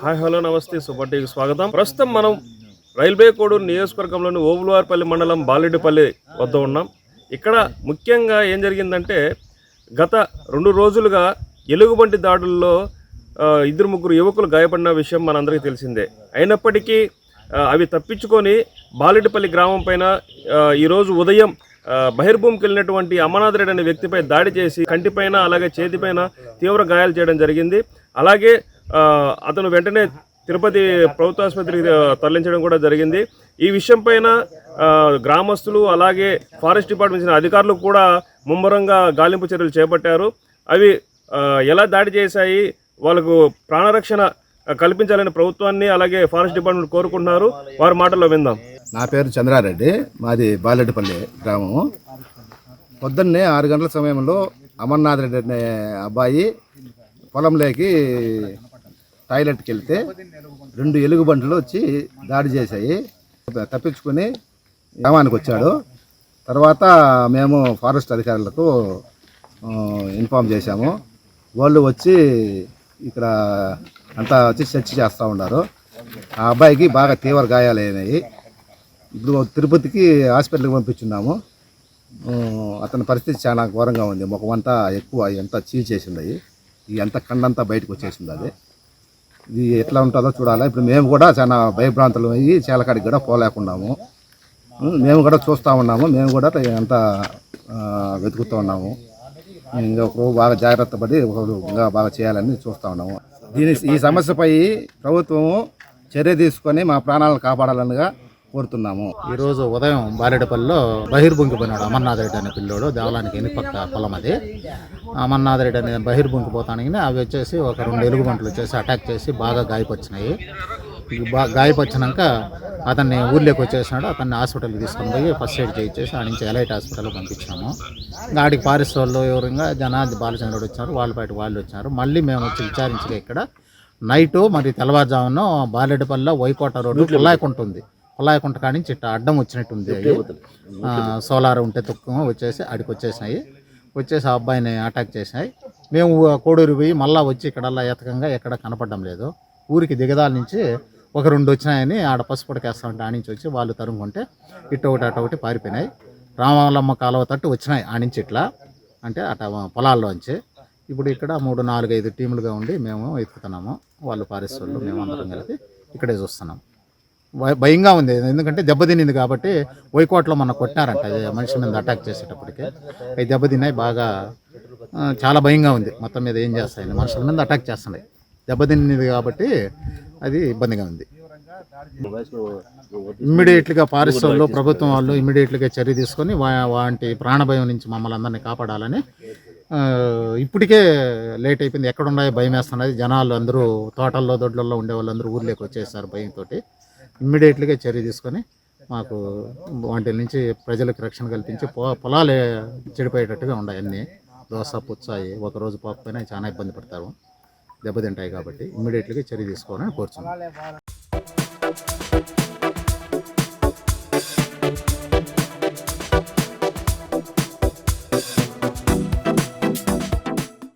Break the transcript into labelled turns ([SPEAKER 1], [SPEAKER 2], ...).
[SPEAKER 1] Hi hello నమస్తే super టీవీకి స్వాగతం. ప్రస్తుతం మనం రైల్వే కోడూరు నియోజకవర్గంలోని ఓబులవారిపల్లి మండలం బాలెడ్డిపల్లి వద్ద ఉన్నాం. ఇక్కడ ముఖ్యంగా ఏం జరిగిందంటే గత 2 రోజులుగా ఎలుగుబంటి దాడుల్లో ఇద్దరు ముగ్గురు యువకులు గాయపడిన విషయం మనందరికీ తెలిసిందే. అయినప్పటికీ అవి తప్పించుకొని బాలెడ్డిపల్లి గ్రామం పైన ఈరోజు ఉదయం బహిర్భూమికి వెళ్ళినటువంటి అమర్నాథ్ రెడ్డి అనే వ్యక్తిపై దాడి చేసి కంటిపైన అలాగే చేతిపైన తీవ్ర గాయాలు చేయడం జరిగింది. అలాగే అతను వెంటనే తిరుపతి ప్రభుత్వ ఆసుపత్రికి తరలించడం కూడా జరిగింది. ఈ విషయం పైన గ్రామస్తులు అలాగే ఫారెస్ట్ డిపార్ట్మెంట్ అధికారులు కూడా ముమ్మరంగా గాలింపు చర్యలు చేపట్టారు. అవి ఎలా దాడి చేశాయి, వాళ్ళకు ప్రాణరక్షణ కల్పించాలని ప్రభుత్వాన్ని అలాగే ఫారెస్ట్ డిపార్ట్మెంట్ కోరుకుంటున్నారు. వారి మాటల్లో విందాం.
[SPEAKER 2] నా పేరు చంద్రారెడ్డి, మాది బాలెడ్డిపల్లి గ్రామము. పొద్దున్నే 6 గంటల సమయంలో అమర్నాథ్ రెడ్డి అనే అబ్బాయి పొలంలోకి టాయిలెట్కి వెళ్తే 2 ఎలుగుబంట్లు వచ్చి దాడి చేశాయి. తప్పించుకొని గ్రామానికి వచ్చాడు. తర్వాత మేము ఫారెస్ట్ అధికారులకు ఇన్ఫామ్ చేశాము. వాళ్ళు వచ్చి ఇక్కడ అంతా వచ్చి సెర్చ్ చేస్తూ ఉన్నారు. ఆ అబ్బాయికి బాగా తీవ్ర గాయాలైనాయి. ఇప్పుడు తిరుపతికి హాస్పిటల్కి పంపించున్నాము. అతని పరిస్థితి చాలా ఘోరంగా ఉంది. ముఖమంతా ఎక్కువ ఎంత చీల్చేసింది, ఈ ఎంత కండంతా బయటకు వచ్చేసింది. అది ఇది ఎట్లా ఉంటుందో చూడాలి. ఇప్పుడు మేము కూడా చాలా భయభ్రాంతులు అయ్యి చీలకాడికి కూడా పోలేకున్నాము. మేము కూడా చూస్తూ ఉన్నాము. మేము కూడా అంతా వెతుకుతూ ఉన్నాము. ఇంకొకరు బాగా జాగ్రత్త పడి ఒకరు ఇంకా బాగా చేయాలని చూస్తూ ఉన్నాము. ఈ సమస్యపై ప్రభుత్వం చర్య తీసుకొని మా ప్రాణాలను కాపాడాలనిగా కోరుతున్నాము.
[SPEAKER 3] ఈరోజు ఉదయం బాలెడ్డిపల్లిలో బహిర్భూమికిపోయినాడు అమర్నాథ్ రెడ్డి అనే పిల్లోడు. దేవాలయానికి ఎనిపక్క పొలం అది. అమర్నాథ్ రెడ్డి అనే బహిర్భూమికిపోతానికి అవి వచ్చేసి ఒక 2 ఎలుగుబంట్లు వచ్చేసి అటాక్ చేసి బాగా గాయపరిచినాయి. గాయపరిచినాక అతన్ని ఊర్లోకి వచ్చేసినాడు. అతన్ని హాస్పిటల్కి తీసుకొని పోయి ఫస్ట్ ఎయిడ్ చేయించేసి ఆ నుంచి ఎలైట్ హాస్పిటల్కి పంపించినాము. ఆడికి ఫారెస్ట్ వాళ్ళు ఎవరంగా బాలచంద్రుడు వచ్చారు, వాళ్ళు వచ్చారు. మళ్ళీ మేము వచ్చి విచారించగా ఇక్కడ నైటు మరి తెల్లవారుజామున బాలెడ్డిపల్లిలో వైకోట రోడ్డు పుల్లాయకుంట కాడి నుంచి ఇట్ట అడ్డం వచ్చినట్టుంది. సోలార్ ఉంటే తుక్కం వచ్చేసి ఆడికి వచ్చేసినాయి. వచ్చేసి ఆ అబ్బాయిని అటాక్ చేసినాయి. మేము కోడూరు పోయి మళ్ళీ వచ్చి ఇక్కడల్లా ఎతకంగా ఎక్కడ కనపడడం లేదు. ఊరికి దిగదాల నుంచి ఒక 2 వచ్చినాయని ఆడ పసుపుడకేస్తామంటే ఆ నుంచి వచ్చి వాళ్ళు తరుముకుంటే అటొకటి పారిపోయినాయి. రామలమ్మ కాలువ తట్టు వచ్చినాయి ఆ నుంచి ఇట్లా అంటే అట పొలాల్లోంచి. ఇప్పుడు ఇక్కడ 3, 4, 5 టీములుగా ఉండి మేము ఎత్తుకుతున్నాము. వాళ్ళు ఫారెస్ట్ వాళ్ళు మేము అందరం కలిపి ఇక్కడే చూస్తున్నాం. భయంగా ఉంది, ఎందుకంటే దెబ్బతినింది కాబట్టి. వైకోట్లో మొన్న కొట్టినారంట మనిషి మీద అటాక్ చేసేటప్పటికి. అవి దెబ్బతిన్నాయి బాగా. చాలా భయంగా ఉంది. మొత్తం మీద ఏం చేస్తాయని మనుషుల మీద అటాక్ చేస్తున్నాయి. దెబ్బతినింది కాబట్టి అది ఇబ్బందిగా ఉంది. ఇమ్మీడియట్గా ఫారెస్ట్ వాళ్ళు ప్రభుత్వం వాళ్ళు ఇమ్మీడియట్గా చర్య తీసుకొని వాటి ప్రాణభయం నుంచి మమ్మల్ని అందరినీ కాపాడాలని. ఇప్పటికే లేట్ అయిపోయింది. ఎక్కడున్నాయో భయం వేస్తున్నది. జనాలు అందరూ తోటల్లో దొడ్లలో ఉండే వాళ్ళందరూ ఊర్లోకి వచ్చేసారు భయంతో. ఇమ్మీడియట్గా చర్య తీసుకొని మాకు వాటి నుంచి ప్రజలకు రక్షణ కల్పించి పొలాలు చెడిపోయేటట్టుగా ఉన్నాయి. అన్నీ దోస పుచ్చాయి ఒకరోజు పోకపోయినా చాలా ఇబ్బంది పడతారు, దెబ్బతింటాయి. కాబట్టి ఇమ్మీడియట్గా చర్య తీసుకోవాలని కోరుచున్నాం.